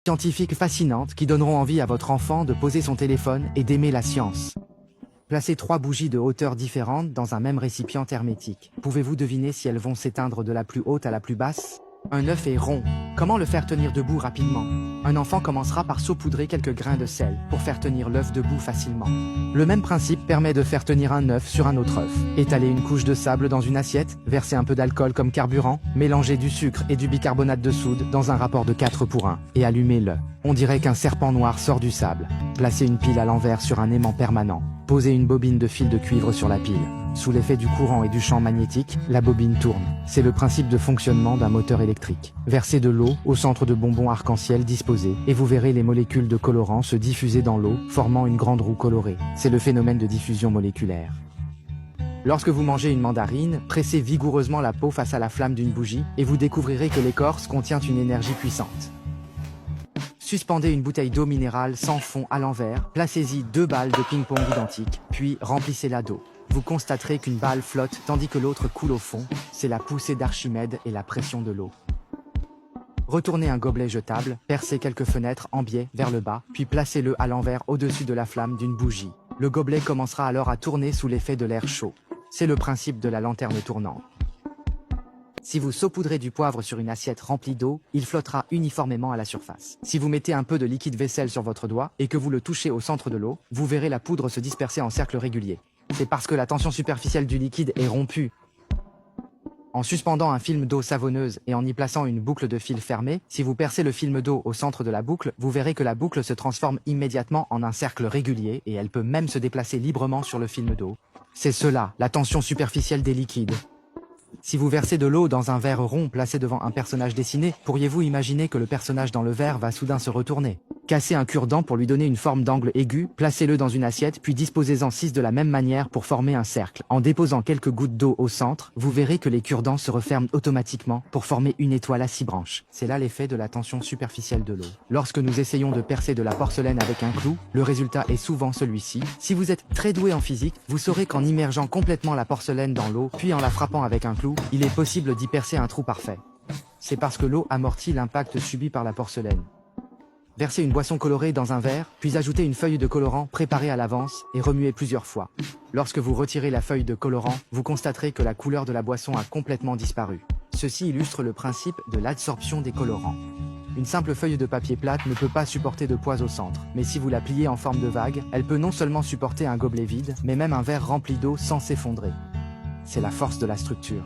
scientifiques fascinantes qui donneront envie à votre enfant de poser son téléphone et d'aimer la science. Placez 3 bougies de hauteur différentes dans un même récipient hermétique. Pouvez-vous deviner si elles vont s'éteindre de la plus haute à la plus basse? Un œuf est rond. Comment le faire tenir debout rapidement? Un enfant commencera par saupoudrer quelques grains de sel pour faire tenir l'œuf debout facilement. Le même principe permet de faire tenir un œuf sur un autre œuf. Étalez une couche de sable dans une assiette, versez un peu d'alcool comme carburant, mélangez du sucre et du bicarbonate de soude dans un rapport de 4 pour 1 et allumez-le. On dirait qu'un serpent noir sort du sable. Placez une pile à l'envers sur un aimant permanent. Posez une bobine de fil de cuivre sur la pile. Sous l'effet du courant et du champ magnétique, la bobine tourne. C'est le principe de fonctionnement d'un moteur électrique. Versez de l'eau au centre de bonbons arc-en-ciel disposés et vous verrez les molécules de colorant se diffuser dans l'eau, formant une grande roue colorée. C'est le phénomène de diffusion moléculaire. Lorsque vous mangez une mandarine, pressez vigoureusement la peau face à la flamme d'une bougie et vous découvrirez que l'écorce contient une énergie puissante. Suspendez une bouteille d'eau minérale sans fond à l'envers, placez-y 2 balles de ping-pong identiques, puis remplissez-la d'eau. Vous constaterez qu'une balle flotte tandis que l'autre coule au fond, c'est la poussée d'Archimède et la pression de l'eau. Retournez un gobelet jetable, percez quelques fenêtres en biais vers le bas, puis placez-le à l'envers au-dessus de la flamme d'une bougie. Le gobelet commencera alors à tourner sous l'effet de l'air chaud. C'est le principe de la lanterne tournante. Si vous saupoudrez du poivre sur une assiette remplie d'eau, il flottera uniformément à la surface. Si vous mettez un peu de liquide vaisselle sur votre doigt et que vous le touchez au centre de l'eau, vous verrez la poudre se disperser en cercles réguliers. C'est parce que la tension superficielle du liquide est rompue. En suspendant un film d'eau savonneuse et en y plaçant une boucle de fil fermée, si vous percez le film d'eau au centre de la boucle, vous verrez que la boucle se transforme immédiatement en un cercle régulier et elle peut même se déplacer librement sur le film d'eau. C'est cela, la tension superficielle des liquides. Si vous versez de l'eau dans un verre rond placé devant un personnage dessiné, pourriez-vous imaginer que le personnage dans le verre va soudain se retourner? Cassez un cure-dent pour lui donner une forme d'angle aigu, placez-le dans une assiette puis disposez-en 6 de la même manière pour former un cercle. En déposant quelques gouttes d'eau au centre, vous verrez que les cure-dents se referment automatiquement pour former une étoile à 6 branches. C'est là l'effet de la tension superficielle de l'eau. Lorsque nous essayons de percer de la porcelaine avec un clou, le résultat est souvent celui-ci. Si vous êtes très doué en physique, vous saurez qu'en immergeant complètement la porcelaine dans l'eau, puis en la frappant avec un clou, il est possible d'y percer un trou parfait. C'est parce que l'eau amortit l'impact subi par la porcelaine. Versez une boisson colorée dans un verre, puis ajoutez une feuille de colorant préparée à l'avance et remuez plusieurs fois. Lorsque vous retirez la feuille de colorant, vous constaterez que la couleur de la boisson a complètement disparu. Ceci illustre le principe de l'adsorption des colorants. Une simple feuille de papier plate ne peut pas supporter de poids au centre, mais si vous la pliez en forme de vague, elle peut non seulement supporter un gobelet vide, mais même un verre rempli d'eau sans s'effondrer. C'est la force de la structure.